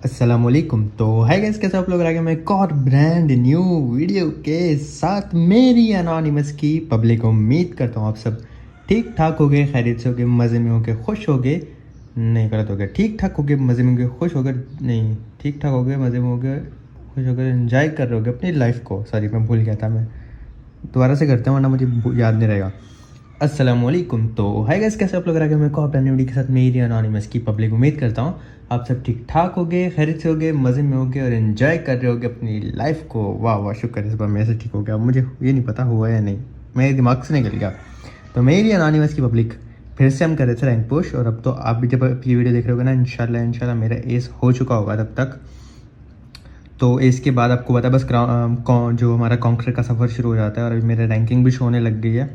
अस्सलामुअलैकुम। तो है गाइस, कैसे आप लोग आ गए मैं एक और ब्रांड न्यू वीडियो के साथ। मेरी एनोनिमस की पब्लिक, उम्मीद करता हूँ आप सब ठीक ठाक हो गए, खैरियत से हो गए, मज़े में हो गए, खुश हो गए, नहीं गलत हो गया, ठीक ठाक हो गए, मज़े में हो गए, खुश हो गए, नहीं ठीक ठाक हो गए, मज़े में हो गए, खुश हो गए, एंजॉय कर रहे हो गए अपनी लाइफ को। सॉरी, मैं भूल गया था, मैं दोबारा से करते हैं वरना मुझे याद नहीं रहेगा। अस्सलामुअलैकुम। तो हाय गाइस, कैसे आप लोग रह गए मैं को अपनी वीडियो के साथ मेरी एनोनिमस की पब्लिक। उम्मीद करता हूँ आप सब ठीक ठाक हो गए, खैरियत से हो गए, मज़े में हो गए और एंजॉय कर रहे होगे अपनी लाइफ को। वाह वाह, शुक्र है इस बार मेरे से ठीक हो गया। मुझे ये नहीं पता हुआ या नहीं, मेरे दिमाग से निकल गया। तो मेरी एनोनिमस की पब्लिक, फिर से हम कर रहे थे रैंक पुश। और अब तो आप भी जब ये वीडियो देख रहे होगे ना, इंशाल्लाह मेरा एस हो चुका होगा तब तक। तो इसके बाद आपको पता है बस जो हमारा कॉन्कर का सफ़र शुरू हो जाता है। और अभी मेरा रैंकिंग भी शो होने लग गई है।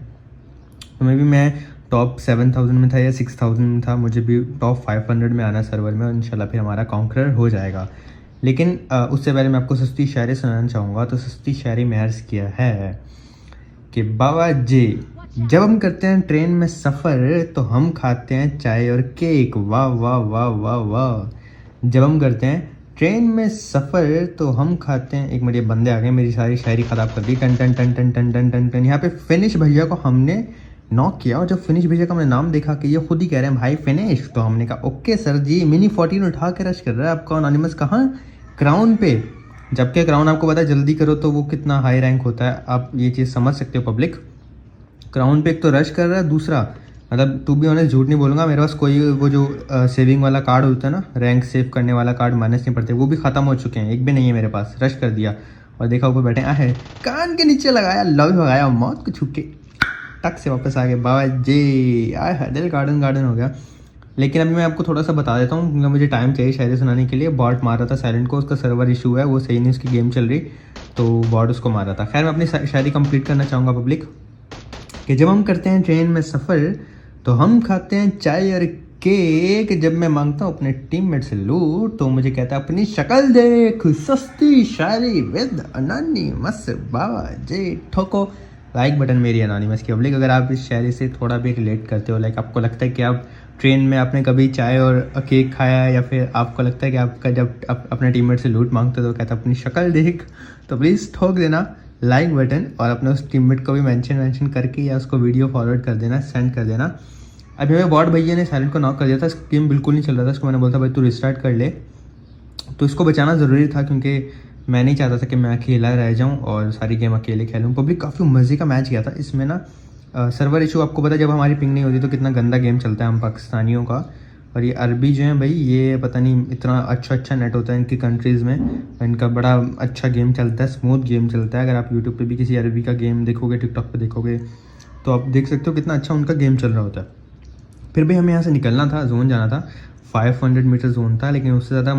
तो मैं टॉप 7000 में था या 6000 में था, मुझे भी टॉप 500 में आना सर्वर में, और इंशाल्लाह फिर हमारा कॉन्करर हो जाएगा। लेकिन उससे पहले मैं आपको सस्ती शायरी सुनाना चाहूँगा। तो सस्ती शायरी में अर्ज़ किया है कि बाबा जी, जब हम करते हैं ट्रेन में सफ़र तो हम खाते हैं चाय और केक। वाह वाह वाह वाह वाह। जब हम करते हैं ट्रेन में सफ़र तो हम खाते हैं, एक मिनट, ये बंदे आ गए, मेरी सारी शायरी ख़राब कर दी। टन टन टन टन टन टन टन टन। यहाँ पे फिनिश भैया को हमने नॉक किया, और जब फिनिश भैया का हमने नाम देखा कि ये खुद ही कह रहे हैं भाई फिनिश, तो हमने कहा ओके सर जी। मिनी 14 उठा के रश कर रहा है आपका एनोनिमस, कहाँ? क्राउन पे। जबकि क्राउन आपको पता है जल्दी करो तो वो कितना हाई रैंक होता है, आप ये चीज़ समझ सकते हो पब्लिक। क्राउन पे एक तो रश कर रहा है, दूसरा मतलब टू बी ऑनेस्ट झूठ नहीं बोलूँगा, मेरे पास कोई वो जो सेविंग वाला कार्ड होता है ना, रैंक सेव करने वाला कार्ड, माइनस नहीं पड़ते, वो भी ख़त्म हो चुके हैं, एक भी नहीं है मेरे पास। रश कर दिया और देखा ऊपर बैठे है, कान के नीचे लगाया, लव लगाया, मौत को छू के टक से वापस आ गए। बाबा जी आए है, दिल गार्डन गार्डन हो गया। लेकिन अभी मैं आपको थोड़ा सा बता देता हूँ, क्योंकि मुझे टाइम चाहिए शायरी सुनाने के लिए। बॉट मार रहा था साइलेंट को, उसका सर्वर इशू है, वो सही नहीं, उसकी गेम चल रही, तो बॉट उसको मार रहा था। खैर, मैं अपनी शायरी कंप्लीट करना चाहूँगा पब्लिक, कि जब हम करते हैं ट्रेन में सफ़र तो हम खाते हैं चाय और केक। जब मैं मांगता हूँ अपने टीममेट से लूट तो मुझे कहता है अपनी शक्ल देख। सस्ती शायरी विद एनोनिमस। बाबा जी ठोको लाइक बटन मेरी एनोनिमस की पब्लिक, अगर आप इस शायरी से थोड़ा भी रिलेट करते हो। लाइक आपको लगता है कि आप ट्रेन में आपने कभी चाय और केक खाया है, या फिर आपको लगता है कि आपका जब अपने टीममेट से लूट मांगते हो तो कहता है अपनी शक्ल देख, तो प्लीज़ ठोक देना लाइक बटन, और अपने उस टीममेट को भी मेंशन करके या उसको वीडियो फॉरवर्ड कर देना, सेंड कर देना। अभी हमें बॉट भैया ने साइलेंट को नॉक कर दिया था, गेम बिल्कुल नहीं चल रहा था, उसको मैंने बोला था भाई तू रिस्टार्ट कर ले। तो इसको बचाना ज़रूरी था, क्योंकि मैं नहीं चाहता था कि मैं अकेला रह जाऊं और सारी गेम अकेले खेलूं। पब्लिक काफ़ी मज़े का मैच किया था इसमें ना। सर्वर इशू आपको पता है, जब हमारी पिंग नहीं होती तो कितना गंदा गेम चलता है हम पाकिस्तानियों का। और ये अरबी जो है भाई, ये पता नहीं इतना अच्छा नेट होता है इनकी कंट्रीज़ में, इनका बड़ा अच्छा गेम चलता है, स्मूथ गेम चलता है। अगर आप यूट्यूब पे भी किसी अरबी का गेम देखोगे, टिकटॉक पे देखोगे, तो आप देख सकते हो कितना अच्छा उनका गेम चल रहा होता है। फिर भी हमें यहाँ से निकलना था, जोन जाना था, 500 मीटर जोन था। लेकिन उससे ज़्यादा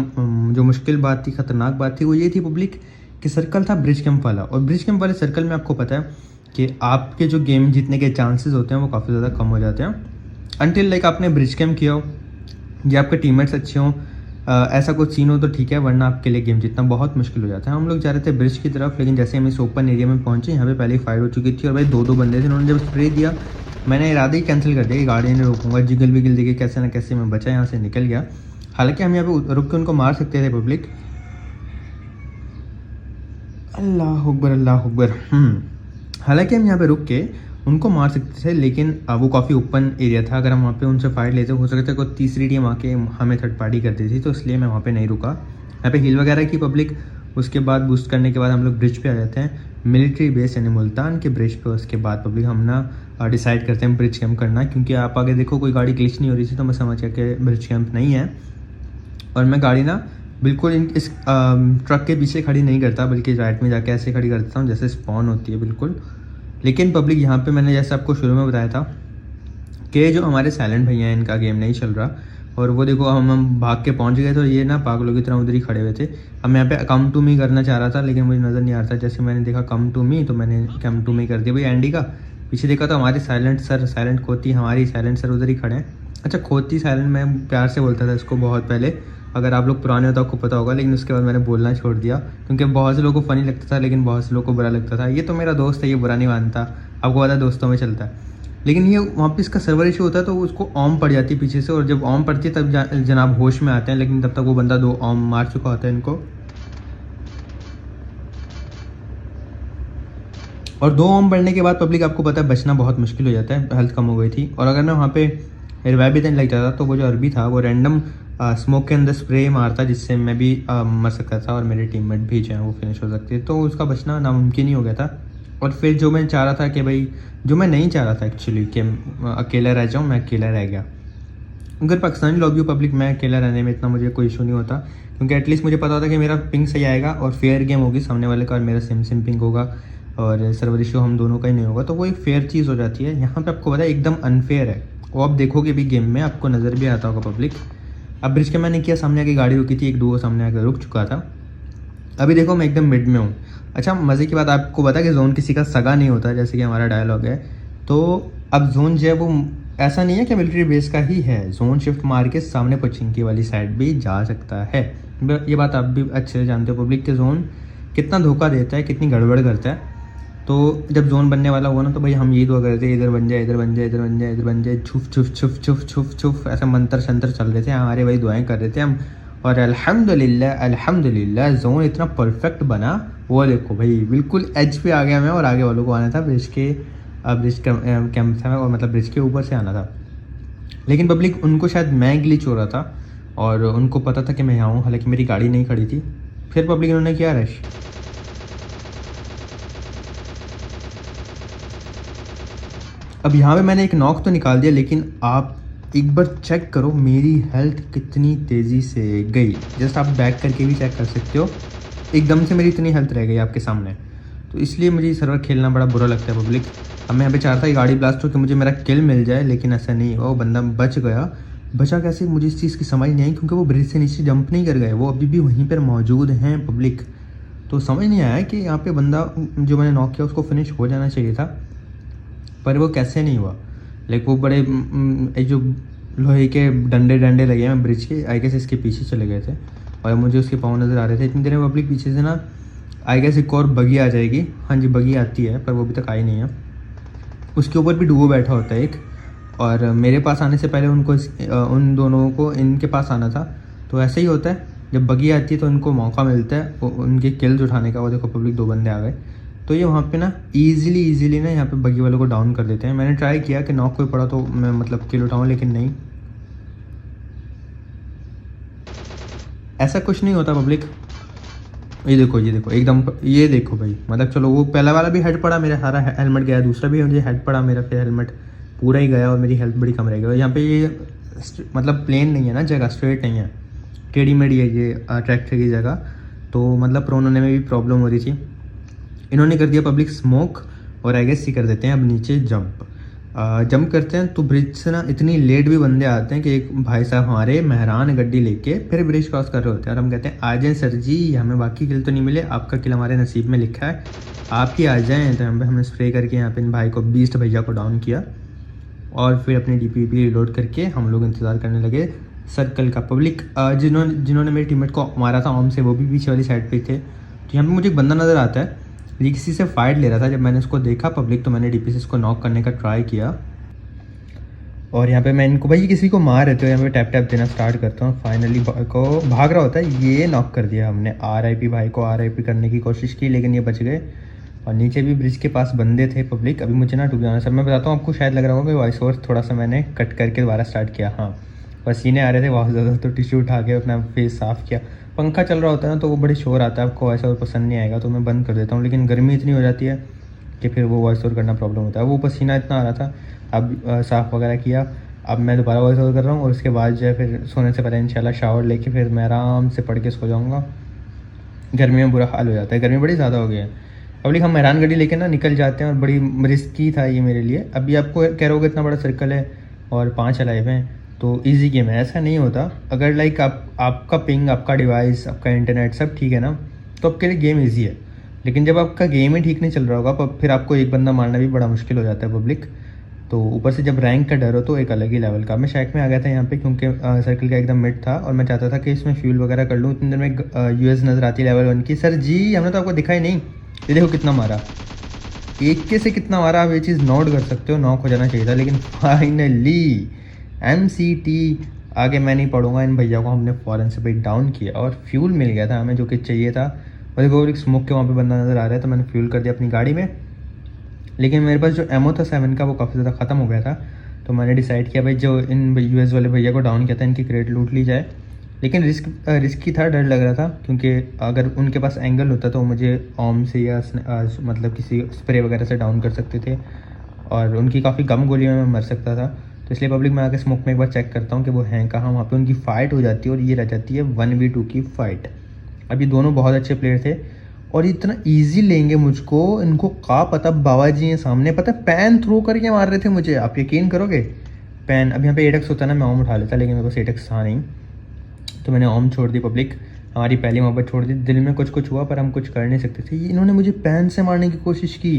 जो मुश्किल बात थी, ख़तरनाक बात थी, वो ये थी पब्लिक कि सर्कल था ब्रिज कैंप वाला। और ब्रिज कैंप वाले सर्कल में आपको पता है कि आपके जो गेम जीतने के चांसेस होते हैं वो काफ़ी ज़्यादा कम हो जाते हैं, अनटिल लाइक आपने ब्रिज कैंप किया हो या आपके टीममेट्स अच्छे हों। ऐसा कुछ सीन हो तो ठीक है, वरना आपके लिए गेम जीतना बहुत मुश्किल हो जाता है। हम लोग जा रहे थे ब्रिज की तरफ, लेकिन जैसे हम इस ओपन एरिया में पहुंचे, यहाँ पे पहले ही फायर हो चुकी थी। और भाई दो बंदे थे, उन्होंने जब स्प्रे दिया, मैंने इरादा ही कैंसिल कर दिया कि गाड़ी नहीं रोकूंगा। जिगल विगल देखिए कैसे ना कैसे मैं बचा, यहाँ से निकल गया। हालांकि हम यहाँ पे रुक के उनको मार सकते थे पब्लिक। अल्लाह अकबर अल्लाह अकबर। हालांकि हम यहाँ पे रुक के उनको मार सकते थे, लेकिन वो काफ़ी ओपन एरिया था। अगर हम वहाँ पे उनसे फाइट लेते हो सकता है कोई तीसरी टीम आके हमें थर्ड पार्टी कर दी थी, तो इसलिए मैं वहाँ पे नहीं रुका। यहाँ पे हील वगैरह की पब्लिक। उसके बाद बूस्ट करने के बाद हम लोग ब्रिज पे आ जाते हैं, मिलिट्री बेस यानी मुल्तान के ब्रिज पे। उसके बाद पब्लिक हम ना डिसाइड करते हैं ब्रिज कैंप करना, क्योंकि आप आगे देखो कोई गाड़ी ग्लिच नहीं हो रही थी, तो मैं समझ गया कि ब्रिज कैंप नहीं है। और मैं गाड़ी ना बिल्कुल इस ट्रक के पीछे खड़ी नहीं करता, बल्कि राइट में जाके ऐसे खड़ी करता हूँ जैसे स्पॉन होती है बिल्कुल। लेकिन पब्लिक यहाँ पे मैंने जैसे आपको शुरू में बताया था कि जो हमारे साइलेंट भैया हैं, इनका गेम नहीं चल रहा। और वो देखो हम भाग के पहुँच गए, तो ये ना पागलों की तरह उधर ही खड़े हुए थे। अब मैं यहाँ पे कम टू मी करना चाह रहा था, लेकिन मुझे नज़र नहीं आ रहा था। जैसे मैंने देखा कम टू मी, तो मैंने कम टू मी कर दिया भाई एंडी का। पीछे देखा तो हमारे साइलेंट खोती, हमारी साइलेंट सर उधर ही खड़े हैं। अच्छा, खोती साइलेंट मैं प्यार से बोलता था इसको बहुत पहले, अगर आप लोग पुराने हो तो आपको पता होगा। लेकिन उसके बाद मैंने बोलना छोड़ दिया, क्योंकि बहुत से लोगों को फ़नी लगता था, लेकिन बहुत से लोगों को बुरा लगता था। ये तो मेरा दोस्त है, ये बुरा नहीं मानता, आपको पता है दोस्तों में चलता है। लेकिन ये वहाँ पे इसका सर्वर इशू होता है तो उसको ऑम पड़ जाती है पीछे से, और जब ऑम पड़ती है तब जनाब होश में आते हैं, लेकिन तब तक वो बंदा 2 ऑम मार चुका होता है इनको। और 2 ऑम पड़ने के बाद पब्लिक आपको पता है बचना बहुत मुश्किल हो जाता है, हेल्थ कम हो गई थी। और अगर मैं वहाँ पे रिवाइव भी देने लग जाता तो वो जो अरबी था वो रैंडम स्मोक के अंदर स्प्रे मारता, जिससे मैं भी मर सकता था और मेरे टीममेट भी जो है वो फिनिश हो सकते, तो उसका बचना नामुमकिन ही हो गया था। और फिर जो मैं चाह रहा था कि भाई, जो मैं नहीं चाह रहा था एक्चुअली कि अकेला रह जाऊँ, मैं अकेला रह गया। अगर पाकिस्तानी लॉबी पब्लिक, मैं अकेला रहने में इतना मुझे कोई इशू नहीं होता, क्योंकि एटलीस्ट मुझे पता होता कि मेरा पिंग सही आएगा और फेयर गेम होगी सामने वाले का, और मेरा सेम पिंग होगा और सर्वर इशू हम दोनों का ही नहीं होगा, तो वो एक फेयर चीज़ हो जाती है। यहाँ पे आपको पता है एकदम अनफेयर है, वो आप देखोगे भी गेम में, आपको नज़र भी आता होगा पब्लिक। अब ब्रिज के मैंने किया, सामने आके गाड़ी रुकी थी, एक दो सामने आकर रुक चुका था। अभी देखो मैं एकदम मिड में हूँ। अच्छा मज़े की बात आपको पता है कि जोन किसी का सगा नहीं होता, जैसे कि हमारा डायलॉग है। तो अब जोन जो है वो ऐसा नहीं है कि मिलिट्री बेस का ही है, जोन शिफ्ट मार के सामने पचिंकी वाली साइड भी जा सकता है। ये बात आप भी अच्छे से जानते हो पब्लिक के जोन कितना धोखा देता है, कितनी गड़बड़ करता है। तो जब जोन बनने वाला हुआ ना, तो भाई हम यही दुआ कर रहे थे, इधर बन जाए, इधर बन जाए, इधर बन जाए, इधर बन जाए, छुफ छुफ छुफ छुफ छुफ छुफ, ऐसा मंत्र शंत्र चल रहे थे हमारे भाई, दुआएं कर रहे थे हम। और अल्हम्दुलिल्लाह अल्हम्दुलिल्लाह जोन इतना परफेक्ट बना, वो देखो भाई बिल्कुल एज पे आ गया मैं, और आगे वालों को आना था ब्रिज कैंप था, और मतलब ब्रिज के ऊपर से आना था। लेकिन पब्लिक उनको शायद मैं ग्लिच हो रहा था और उनको पता था कि मैं यहाँ हूँ, हालांकि मेरी गाड़ी नहीं खड़ी थी। फिर पब्लिक इन्होंने किया रश, अब यहाँ पे मैंने एक नॉक तो निकाल दिया, लेकिन आप एक बार चेक करो मेरी हेल्थ कितनी तेज़ी से गई। जस्ट आप बैक करके भी चेक कर सकते हो, एकदम से मेरी इतनी हेल्थ रह गई आपके सामने। तो इसलिए मुझे सर्वर खेलना बड़ा बुरा लगता है पब्लिक। अब मैं यहाँ पे चाहता कि गाड़ी ब्लास्ट हो कि मुझे मेरा किल मिल जाए, लेकिन ऐसा नहीं हुआ, वो बंदा बच गया। बचा कैसे मुझे इस चीज़ की समझ नहीं आई, क्योंकि वो ब्रिज से नीचे जंप नहीं कर गए, वो अभी भी वहीं पर मौजूद हैं पब्लिक। तो समझ नहीं आया कि यहाँ पे बंदा जो मैंने नॉक किया उसको फिनिश हो जाना चाहिए था, पर वो कैसे नहीं हुआ। लाइक वो बड़े जो लोहे के डंडे डंडे लगे हैं ब्रिज के, आई गेस इसके पीछे चले गए थे और मुझे उसके पाँव नज़र आ रहे थे। इतनी देर में पब्लिक पीछे से ना आई गेस एक और बगी आ जाएगी। हाँ जी बगी आती है, पर वो अभी तक आई नहीं है। उसके ऊपर भी डुओ बैठा होता है एक, और मेरे पास आने से पहले उनको उन दोनों को इनके पास आना था। तो ऐसे ही होता है, जब बगी आती है तो इनको मौका मिलता है उनके किल्स उठाने का। वो देखो पब्लिक 2 बंदे आ गए, तो ये वहाँ पे ना ईजिली ना यहाँ पे बगी वालों को डाउन कर देते हैं। मैंने ट्राई किया कि नॉक कोई पड़ा तो मैं मतलब किल उठाऊँ, लेकिन नहीं, ऐसा कुछ नहीं होता पब्लिक। ये देखो एकदम, ये देखो भाई, मतलब चलो वो पहला वाला भी हेड पड़ा, मेरा सारा हेलमेट गया, दूसरा भी मुझे हेड पड़ा, मेरा फिर हेलमेट पूरा ही गया और मेरी हेल्थ बड़ी कम रह गई। यहाँ पे ये मतलब प्लेन नहीं है ना जगह, स्ट्रेट नहीं है, टेढ़ी मेढ़ी है ये ट्रैक्टर की जगह, तो मतलब प्रोन होने में भी प्रॉब्लम हो रही थी। इन्होंने कर दिया पब्लिक स्मोक, और आई गेस ही कर देते हैं अब नीचे जंप करते हैं। तो ब्रिज से ना इतनी लेट भी बंदे आते हैं कि एक भाई साहब हमारे मेहरान गड्डी लेके फिर ब्रिज क्रॉस कर रहे होते हैं, और हम कहते हैं आ जाएँ सर जी, हमें बाकी किल तो नहीं मिले, आपका किल हमारे नसीब में लिखा है, आप ही आ जाएँ। तो यहाँ पे हमने स्प्रे करके यहाँ पे इन भाई को बीस्ट भैया को डाउन किया, और फिर अपनी DP रिलोड करके हम लोग इंतज़ार करने लगे सर्कल का। पब्लिक जिन्होंने मेरे टीममेट को मारा था ऑम से, वो भी पीछे वाली साइड पे थे। तो यहाँ पे मुझे एक बंदा नज़र आता है, ये किसी से फाइट ले रहा था। जब मैंने उसको देखा पब्लिक, तो मैंने DP से इसको नॉक करने का ट्राई किया, और यहाँ पे मैं इनको भाई किसी को मार रहे थे, यहाँ पे टैप टैप देना स्टार्ट करता हूँ। फाइनली को भाग रहा होता है, ये नॉक कर दिया हमने। RIP भाई को RIP करने की कोशिश की, लेकिन ये बच गए। और नीचे भी ब्रिज के पास बंदे थे पब्लिक। अभी मुझे ना टू बी ऑनेस्ट सब मैं बताता हूँ आपको, शायद लग रहा होगा कि वॉइस ओवर थोड़ा सा मैंने कट करके दोबारा स्टार्ट किया। हाँ पसीने आ रहे थे बहुत ज़्यादा, तो टिश्यू उठा के अपना फेस साफ़ किया। पंखा चल रहा होता है ना, तो वो बड़े शोर आता है, आपको वॉइस ओवर पसंद नहीं आएगा, तो मैं बंद कर देता हूँ। लेकिन गर्मी इतनी हो जाती है कि फिर वो वॉइस ओवर करना प्रॉब्लम होता है। वो पसीना इतना आ रहा था, अब साफ़ वगैरह किया, अब मैं दोबारा वॉइस ओवर कर रहा हूँ, और उसके बाद जो है फिर सोने से पहले इंशाल्लाह शावर लेके फिर मैं आराम से पढ़ के सो जाऊँगा। गर्मी में बुरा हाल हो जाता है, गर्मी बड़ी ज़्यादा हो गई है पब्लिक। हम हैरान गाड़ी लेके ना निकल जाते हैं, और बड़ी रिस्की था ये मेरे लिए। अभी आपको कह रहे हो इतना बड़ा सर्कल है और 5 अलाइव हैं, तो इजी गेम है, ऐसा नहीं होता। अगर लाइक आपका पिंग, आपका डिवाइस, आपका इंटरनेट सब ठीक है ना, तो आपके लिए गेम ईजी है। लेकिन जब आपका गेम ही ठीक नहीं चल रहा होगा, फिर आपको एक बंदा मारना भी बड़ा मुश्किल हो जाता है पब्लिक। तो ऊपर से जब रैंक का डर हो तो एक अलग ही लेवल का। मैं शैक में आ गया था यहाँ पे, क्योंकि सर्कल का एकदम मिड था, और मैं चाहता था कि इसमें फ्यूल वगैरह कर लूँ। इतनी देर में US नज़र आती लेवल 1 की। सर जी हमने तो आपको दिखाई नहीं, ये देखो कितना मारा। एक के से कितना मारा आप ये चीज़ नोट कर सकते हो, नॉक हो जाना चाहिए था। लेकिन फाइनली MCT आगे मैं नहीं पढ़ूंगा, इन भैया को हमने फ़ौरन से भाई डाउन किया और फ्यूल मिल गया था हमें जो कि चाहिए था। और देखो एक स्मोक के वहाँ पे बंदा नज़र आ रहा है, तो मैंने फ्यूल कर दिया अपनी गाड़ी में। लेकिन मेरे पास जो एमओ था 7 का वो काफ़ी ज़्यादा ख़त्म हो गया था, तो मैंने डिसाइड किया भाई जो इन US वाले भैया को डाउन किया था इनकी क्रेट लूट ली जाए। लेकिन रिस्की था, डर लग रहा था, क्योंकि अगर उनके पास एंगल होता तो मुझे ओम से या मतलब किसी स्प्रे वगैरह से डाउन कर सकते थे, और उनकी काफ़ी कम गोलियों में मैं मर सकता था। तो इसलिए पब्लिक में आके स्मोक में एक बार चेक करता हूँ कि वो हैं कहाँ। वहाँ पे उनकी फ़ाइट हो जाती है और ये रह जाती है 1v2 की फ़ाइट। अब ये दोनों बहुत अच्छे प्लेयर थे और इतना ईजी लेंगे मुझको, इनको का पता बाबा जी हैं सामने, पता पैन थ्रो करके मार रहे थे मुझे, आप यकीन करोगे। पैन अब यहाँ पे 8x होता ना मैं ओम उठा लेता, लेकिन मेरे पास 8x था नहीं, तो मैंने ओम छोड़ दी। पब्लिक हमारी पहली मोहब्बत छोड़ दी, दिल में कुछ कुछ हुआ पर हम कुछ कर नहीं सकते थे। इन्होंने मुझे पैन से मारने की कोशिश की,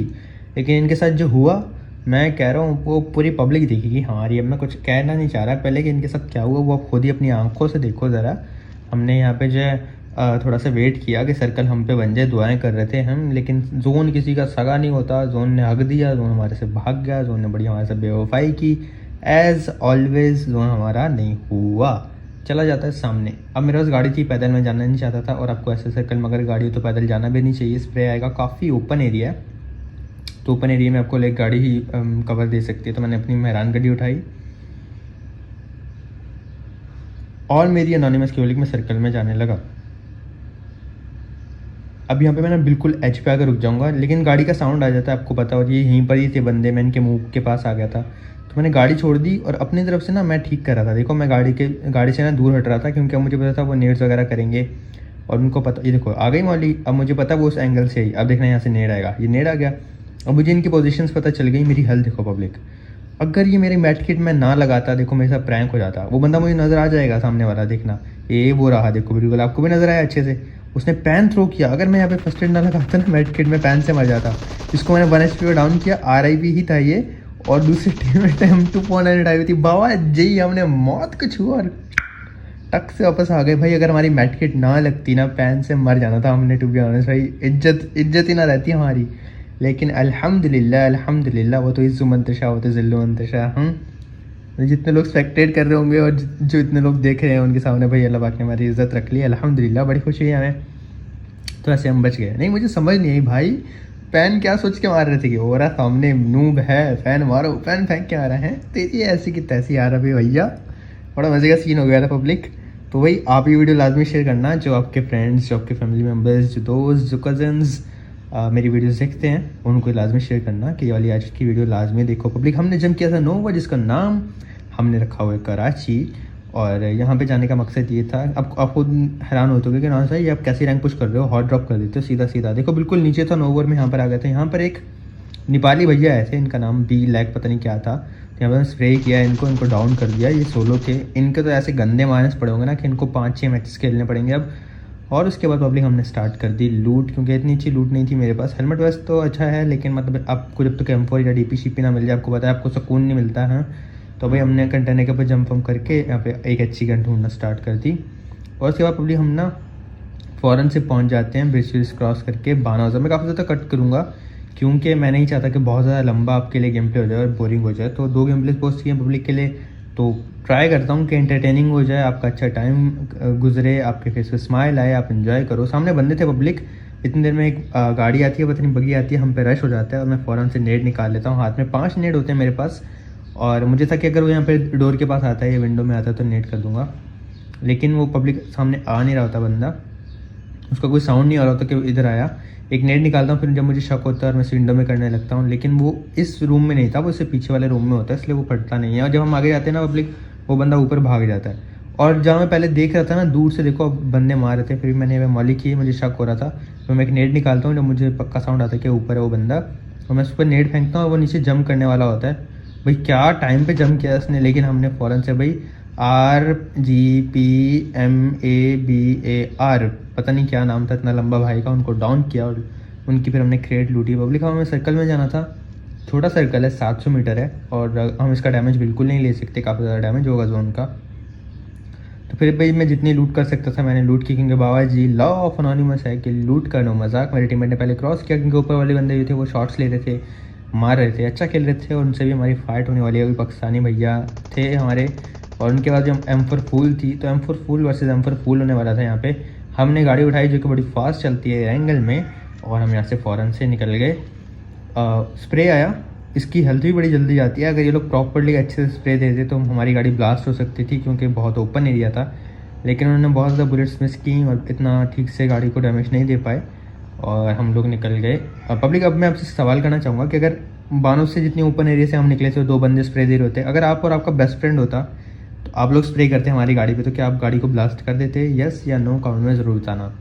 लेकिन इनके साथ जो हुआ मैं कह रहा हूँ वो पूरी पब्लिक देखेगी। हमारी अब मैं कुछ कहना नहीं चाह रहा पहले कि इनके साथ क्या हुआ वो आप खुद ही अपनी आंखों से देखो ज़रा। हमने यहाँ पे जो है थोड़ा सा वेट किया कि सर्कल हम पे बन जाए, दुआएं कर रहे थे हम, लेकिन जोन किसी का सगा नहीं होता। जोन ने हक दिया, जोन हमारे से भाग गया, जोन ने बड़ी हमारे से बेवफाई की। एज़ ऑलवेज जोन हमारा नहीं हुआ, चला जाता है सामने। अब मेरे पास गाड़ी थी, पैदल मैं जाना नहीं चाहता था, और आपको ऐसे सर्कल में अगर गाड़ी हो तो पैदल जाना भी नहीं चाहिए। स्प्रे आएगा, काफ़ी ओपन एरिया है, तो ओपन एरिया में आपको लाइक गाड़ी ही कवर दे सकती है। तो मैंने अपनी मेहरान गाड़ी उठाई और मेरी एनोनिमस की में सर्कल में जाने लगा। अब यहाँ पे मैं बिल्कुल एज पे आकर रुक जाऊँगा, लेकिन गाड़ी का साउंड आ जाता है आपको पता, और ये यहीं पर ही थे बंदे, मैं इनके मुंह के पास आ गया था। तो मैंने गाड़ी छोड़ दी और अपनी तरफ से ना मैं ठीक कर रहा था। देखो मैं गाड़ी से ना दूर हट रहा था, क्योंकि अब मुझे पता था वो नेड्स वगैरह करेंगे, और उनको पता, ये देखो आ गई मौली। अब मुझे पता वो उस एंगल से आई, अब देखना यहाँ से नेड आएगा, ये नेड आ गया। अब मुझे इनकी पोजीशंस पता चल गई। मेरी हेल्थ देखो पब्लिक, अगर ये मेरी मेड किट में ना लगाता, देखो मेरे साथ प्रैंक हो जाता। वो बंदा मुझे नज़र आ जाएगा सामने वाला, देखना ये वो रहा, देखो बिल्कुल आपको भी नज़र आया अच्छे से। उसने पैन थ्रो किया, अगर मैं यहाँ पे फर्स्ट एड ना लगाता ना मेड किट में पैन से मर जाता। इसको मैंने 1 HP पे डाउन किया, RIP ही था ये, और दूसरी टीम में टाइम 2.9 आई हुई थी। बाबा जी हमने मौत को छुआ और टक से वापस आ गए। भाई अगर हमारी मेड किट ना लगती ना, पैन से मर जाना था हमने, टू बी ऑनेस्ट भाई, इज्जत ही ना रहती हमारी। लेकिन अल्हम्दुलिल्लाह अल्हम्दुलिल्लाह, वो तो इज़्ज़ु मंतशा वो तो ज़िल्लु मंतशा। जितने लोग स्पेक्टेट कर रहे होंगे और जो इतने लोग देख रहे हैं उनके सामने भाई अल्लाह पाक ने हमारी इज़्ज़त रख ली, अल्हम्दुलिल्लाह, बड़ी खुशी है हमें। तो ऐसे हम बच गए। नहीं मुझे समझ नहीं आई भाई, पैन क्या सोच के मार रहे थे कि हो रहा सामने नूब है, फैन मारो, फैन फेंक के आ रहा है, तेरी ऐसी की तैसी आ रहा भाई भैया। बड़ा मज़े का सीन हो गया था पब्लिक। तो वही आप ये वीडियो लाजमी शेयर करना, जो आपके फ्रेंड्स, जो आपके फैमिली मेम्बर्स, जो दोस्त, जो कज़न्स मेरी वीडियोस देखते हैं, उनको लाजमी शेयर करना कि ये वाली आज की वीडियो लाजमी देखो पब्लिक। हमने जम किया था नोवा, जिसका नाम हमने रखा हुआ है कराची, और यहाँ पे जाने का मकसद ये था। अब आप खुद हैरान होते हो कि ना सर ये आप कैसी रैंक पुश कर रहे हो, हॉट ड्रॉप कर देते हो सीधा सीधा। देखो बिल्कुल नीचे था, नोवर में यहाँ पर आ गए थे। यहाँ पर एक नेपाली भैया आए थे, इनका नाम बी लैक पता नहीं क्या था। तो यहाँ पर स्प्रे किया इनको डाउन कर दिया। ये सोलो थे, इनके तो ऐसे गंदे माइनस पड़े होंगे ना कि इनको 5-6 मैचेस खेलने पड़ेंगे अब। और उसके बाद पब्लिक हमने स्टार्ट कर दी लूट, क्योंकि इतनी अच्छी लूट नहीं थी मेरे पास। हेलमेट वेस्ट तो अच्छा है, लेकिन मतलब आपको जब तक M4 या DP ना मिल जाए, आपको पता है आपको सुकून नहीं मिलता है। तो भाई हमने कंटेनर के ऊपर जंप करके यहाँ पे एक अच्छी गन ढूंढना स्टार्ट कर दी। और उसके बाद पब्लिक हम ना फ़ौरन से पहुँच जाते हैं ब्रिज क्रॉस करके बानाउज़ा। मैं काफ़ी ज़्यादा कट करूँगा, क्योंकि मैं नहीं चाहता कि बहुत ज़्यादा लंबा आपके लिए गेम प्ले हो जाए और बोरिंग हो जाए। तो 2 गेम प्ले पोस्ट किए पब्लिक के लिए, तो ट्राई करता हूँ कि एंटरटेनिंग हो जाए, आपका अच्छा टाइम गुजरे, आपके फेस पे स्माइल आए, आप इन्जॉय करो। सामने बंदे थे पब्लिक, इतनी देर में एक गाड़ी आती है, पता नहीं बगी आती है, हम पे रश हो जाता है, और मैं फ़ौरन से नेट निकाल लेता हूँ। हाथ में 5 नेट होते हैं मेरे पास, और मुझे था कि अगर वो यहाँ पे डोर के पास आता है या विंडो में आता है तो नेट कर दूंगा। लेकिन वो पब्लिक सामने आ नहीं रहा होता बंदा, उसका कोई साउंड नहीं आ रहा होता कि इधर आया। एक नेट निकालता हूँ, फिर जब मुझे शक होता है और मैं विंडो में करने लगता हूँ, लेकिन वो इस रूम में नहीं था, वो इससे पीछे वाले रूम में होता है, इसलिए वो फटता नहीं है। और जब हम आगे जाते हैं ना पब्लिक, वो बंदा ऊपर भाग जाता है। और जहाँ मैं पहले देख रहा था ना दूर से, देखो बंदे मार रहे थे, फिर मैंने मौली की, मुझे शक हो रहा था, तो मैं एक नेट निकालता हूँ, जब मुझे पक्का साउंड आता है कि ऊपर है वो बंदा, तो मैं उस पर नेट फेंकता हूँ और वो नीचे जंप करने वाला होता है। भाई क्या टाइम पे जंप किया उसने, लेकिन हमने फ़ौरन से भाई RGPMABAR पता नहीं क्या नाम था इतना लंबा भाई का, उनको डाउन किया और उनकी फिर हमने क्रेट लूटी। पब्लिक हमें सर्कल में जाना था, छोटा सर्कल है, 700 मीटर है, और हम इसका डैमेज बिल्कुल नहीं ले सकते, काफ़ी ज़्यादा डैमेज होगा जोन का। तो फिर भाई मैं जितनी लूट कर सकता था मैंने लूट की, क्योंकि बाबा जी लॉ ऑफ अनोनिमस है कि लूट का नो मजाक। मेरे टीममेट ने पहले क्रॉस किया, क्योंकि ऊपर वाले बंदे जो थे वो शॉट्स ले रहे थे, मार रहे थे, अच्छा खेल रहे थे, और उनसे भी हमारी फाइट होने वाली है। अभी पाकिस्तानी भैया थे हमारे, और उनके बाद जब M4 फुल थी तो M4 full versus M4 full होने वाला था। यहाँ पे हमने गाड़ी उठाई जो कि बड़ी फास्ट चलती है एंगल में, और हम यहाँ से फ़ौरन से निकल गए। स्प्रे आया, इसकी हेल्थ भी बड़ी जल्दी जाती है। अगर ये लोग प्रॉपरली अच्छे से स्प्रे देते तो हमारी गाड़ी ब्लास्ट हो सकती थी, क्योंकि बहुत ओपन एरिया था। लेकिन उन्होंने बहुत ज़्यादा बुलेट्स मिस की और इतना ठीक से गाड़ी को डैमेज नहीं दे पाए, और हम लोग निकल गए। पब्लिक, अब मैं आपसे सवाल करना चाहूँगा कि अगर बानों से जितनी ओपन एरिया से हम निकले थे, 2 बंदे स्प्रे दे रहे होते, अगर आप और आपका बेस्ट फ्रेंड होता तो आप लोग स्प्रे करते हमारी गाड़ी पे, तो क्या आप गाड़ी को ब्लास्ट कर देते? यस या नो कमेंट में ज़रूर बताना।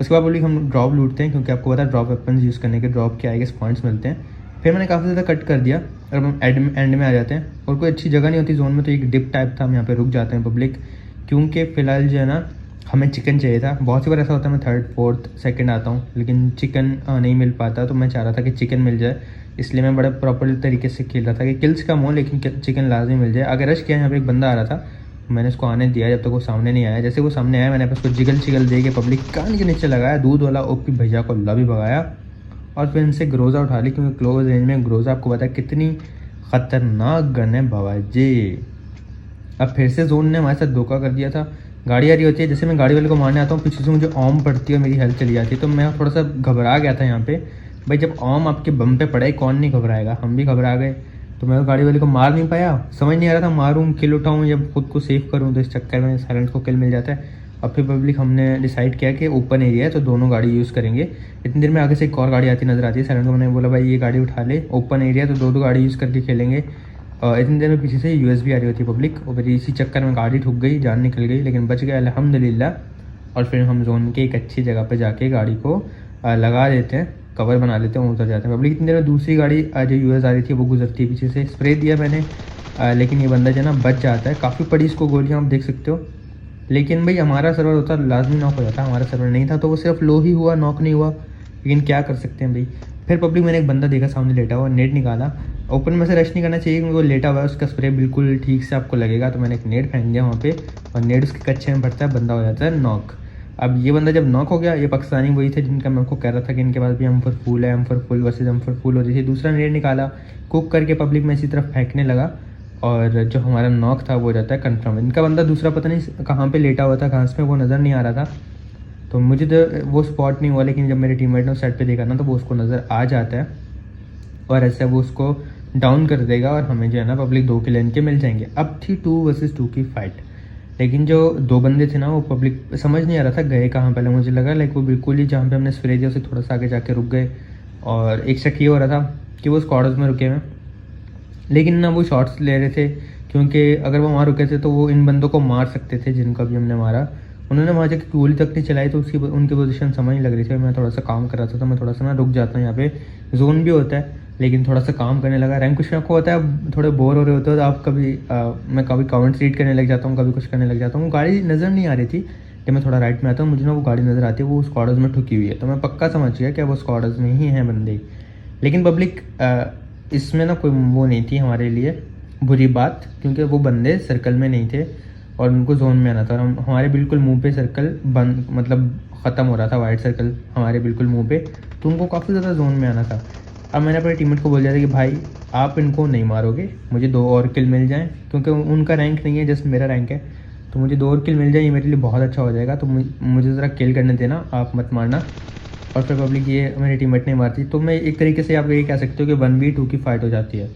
उसके बाद पब्लिक हम ड्रॉप लूटते हैं, क्योंकि आपको पता है ड्रॉप वेपन्स यूज़ करने के ड्रॉप के आगे पॉइंट्स मिलते हैं। फिर मैंने काफ़ी ज़्यादा कट कर दिया, और हम एंड में आ जाते हैं, और कोई अच्छी जगह नहीं होती जोन में, तो एक डिप टाइप था, हम यहाँ पे रुक जाते हैं पब्लिक, क्योंकि फ़िलहाल जो है ना हमें चिकन चाहिए था। बहुत सी बार ऐसा होता है मैं 3rd 4th 2nd आता हूँ, लेकिन चिकन नहीं मिल पाता, तो मैं चाह रहा था कि चिकन मिल जाए, इसलिए मैं बड़े प्रॉपर तरीके से खेल रहा था कि किल्स कम हो लेकिन चिकन लाजमी मिल जाए। अगर रश किया, यहाँ पे एक बंदा आ रहा था, मैंने उसको आने दिया जब तक वो सामने नहीं आया। जैसे वो सामने आया, मैंने उसको जिगल दे के पब्लिक कान के नीचे लगाया, दूध वाला ओपी भैया को अल्लाह भी भगाया, और फिर इनसे ग्रोजा उठा ली, क्योंकि क्लोज रेंज में ग्रोजा आपको पता है कितनी ख़तरनाक गन है बाबा जी। अब फिर से जोन ने हमारे साथ धोखा कर दिया था। गाड़ी आ रही होती है, जैसे मैं गाड़ी वाले को मारने आता हूँ, पीछे से मुझे ऑम पड़ती है और मेरी हेल्थ चली जाती है, तो मैं थोड़ा सा घबरा गया था यहाँ पे। भाई जब ऑम आपके बम पे पड़े, कौन नहीं घबराएगा, हम भी घबरा गए। तो मैं गाड़ी वाले को मार नहीं पाया, समझ नहीं आ रहा था मारूँ किल उठाऊँ या खुद को सेव करूँ, तो इस चक्कर में साइलेंट को किल मिल जाता है। अब फिर पब्लिक हमने डिसाइड किया कि ओपन एरिया है तो दोनों गाड़ी यूज़ करेंगे। इतनी देर में आगे से एक और गाड़ी आती नज़र आती है, साइलेंट को मैंने बोला भाई ये गाड़ी उठा ले, ओपन एरिया तो दो गाड़ी यूज़ करके खेलेंगे। इतनी देर में पीछे से USB आ रही होती है पब्लिक, और फिर इसी चक्कर में गाड़ी ठुक गई, जान निकल गई, लेकिन बच गया अल्हम्दुलिल्लाह। और फिर हम जोन के एक अच्छी जगह पे जाके गाड़ी को लगा देते हैं, कवर बना लेते हैं, उतर जाते हैं पब्लिक। इतनी देर में दूसरी गाड़ी जो US आ रही थी वो गुजरती है पीछे से, स्प्रे दिया मैंने, लेकिन ये बंदा जो है ना बच जाता है। काफ़ी पड़ी इसको गोलियाँ, आप देख सकते हो। लेकिन भाई हमारा सर्वर होता लाजमी नॉक हो जाता, हमारा सर्वर नहीं था तो वो सिर्फ लो ही हुआ, नॉक नहीं हुआ, लेकिन क्या कर सकते हैं भाई। फिर पब्लिक मैंने एक बंदा देखा सामने लेटा हुआ, नेट निकाला। ओपन में से रश नहीं करना चाहिए, क्योंकि वो लेटा हुआ है, उसका स्प्रे बिल्कुल ठीक से आपको लगेगा, तो मैंने एक नेट फेंक दिया वहाँ पे, और नेट उसके कच्चे में पड़ता है, बंदा हो जाता है नॉक। अब ये बंदा जब नॉक हो गया, ये पाकिस्तानी वही थे जिनका मैं आपको कह रहा था कि इनके पास भी M4 फुल है, M4 full versus M4 full हो रही थी। दूसरा नेट निकाला, कुक करके पब्लिक में इसी तरफ फेंकने लगा, और जो हमारा नॉक था वो हो जाता है कन्फर्म। इनका बंदा दूसरा पता नहीं कहाँ पे लेटा हुआ था, घास में, वो नज़र नहीं आ रहा था, तो मुझे तो वो स्पॉट नहीं हुआ। लेकिन जब मेरे टीममेट ने उस साइड पे देखा ना, तो वो उसको नज़र आ जाता है, और ऐसे वो उसको डाउन कर देगा, और हमें जो है ना पब्लिक 2 किल इनके मिल जाएंगे। अब थी 2 वर्सेस 2 की फ़ाइट, लेकिन जो 2 बंदे थे ना वो पब्लिक समझ नहीं आ रहा था गए कहाँ। पहले मुझे लगा लाइक वो बिल्कुल ही जहाँ पे हमने स्प्रे दिया उससे थोड़ा सा आगे जाके रुक गए, और एक शक ये हो रहा था कि वो स्क्वाड्स में रुके हुए, लेकिन ना वो शॉट्स ले रहे थे, क्योंकि अगर वो वहाँ रुके थे तो वो इन बंदों को मार सकते थे जिनका भी हमने मारा। उन्होंने वहाँ जाकर गोली तक नहीं चलाई, तो उसकी उनकी पोजीशन समझ नहीं लग रही थी। मैं थोड़ा सा काम कर रहा था, तो मैं थोड़ा सा ना रुक जाता हूँ, यहाँ पे जोन भी होता है, लेकिन थोड़ा सा काम करने लगा। रैंक कुछ आपको होता है, थोड़े बोर हो रहे होते हो तो आप कभी मैं कभी कमेंट्स रीड करने लग जाता हूँ, कभी कुछ करने लग जाता हूँ। गाड़ी नज़र नहीं आ रही थी, जब मैं थोड़ा राइट में आता हूँ मुझे ना वो गाड़ी नज़र आती है, वो स्क्वाड्स में ठुकी हुई है, तो मैं पक्का समझ गया कि वो स्क्वाड्स में ही हैं बंदे। लेकिन पब्लिक इसमें ना कोई वो नहीं थी हमारे लिए बुरी बात, क्योंकि वो बंदे सर्कल में नहीं थे और उनको जोन में आना था, और हमारे बिल्कुल मुंह पे सर्कल बंद, मतलब ख़त्म हो रहा था, वाइट सर्कल हमारे बिल्कुल मुंह पे, तो उनको काफ़ी ज़्यादा जोन में आना था। अब मैंने अपने टीममेट को बोल दिया था कि भाई आप इनको नहीं मारोगे, मुझे 2 और किल मिल जाएं, क्योंकि उनका रैंक नहीं है जैसे मेरा रैंक है, तो मुझे 2 और किल मिल जाए, ये मेरे लिए बहुत अच्छा हो जाएगा, तो मुझे ज़रा किल करने देना, आप मत मारना। और फिर पब्लिक ये मेरे टीममेट नहीं मारती, तो मैं एक तरीके से आप ये कह सकते हो कि 1v2 की फ़ाइट हो जाती है।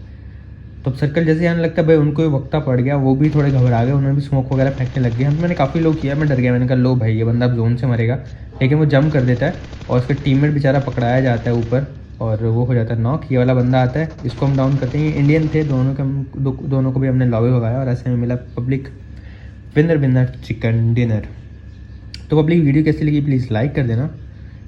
तो सर्कल जैसे आने लगता है भाई उनको वक्ता पड़ गया, वो भी थोड़े घबरा गए, उन्होंने भी स्मोक वगैरह फेंकने लग गए। हम मैंने काफ़ी लोग किया, मैं डर गया, मैंने कहा लो भाई ये बंदा अब जोन से मरेगा, लेकिन वो जंप कर देता है और उसका टीममेट बेचारा पकड़ाया जाता है ऊपर, और वो हो जाता है नॉक। ये वाला बंदा आता है, इसको हम डाउन करते हैं। इंडियन थे दोनों को भी हमने लॉबी भगाया, और ऐसे में मिला पब्लिक विनर चिकन डिनर। तो पब्लिक वीडियो कैसी लगी प्लीज़ लाइक कर देना,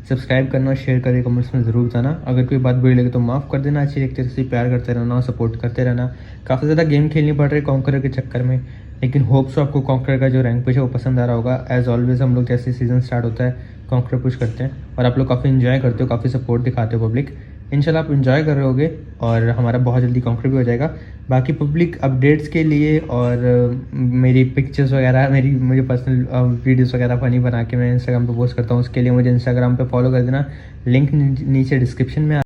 सब्सक्राइब करना, शेयर करके कमेंट्स में ज़रूर बताना। अगर कोई बात बुरी लगे तो माफ़ कर देना, अच्छी लगती है तो प्यार करते रहना, सपोर्ट करते रहना। काफ़ी ज़्यादा गेम खेलनी पड़ रही है कॉन्करर के चक्कर में, लेकिन होप्स आपको कॉन्करर का जो रैंक पुश है वो पसंद आ रहा होगा। एज़ ऑलवेज हम लोग जैसे सीज़न स्टार्ट होता है कॉन्करर पुश करते हैं, और आप लोग काफ़ी इन्जॉय करते हो, काफ़ी सपोर्ट दिखाते हो पब्लिक। इंशाल्लाह आप इन्जॉय कर रहे होगे और हमारा बहुत जल्दी कॉन्क्रीट भी हो जाएगा। बाकी पब्लिक अपडेट्स के लिए और मेरी पिक्चर्स वगैरह, मुझे पर्सनल वीडियोस वगैरह फ़नी बना के मैं इंस्टाग्राम पे पोस्ट करता हूँ, उसके लिए मुझे इंस्टाग्राम पे फॉलो कर देना। लिंक नीचे डिस्क्रिप्शन में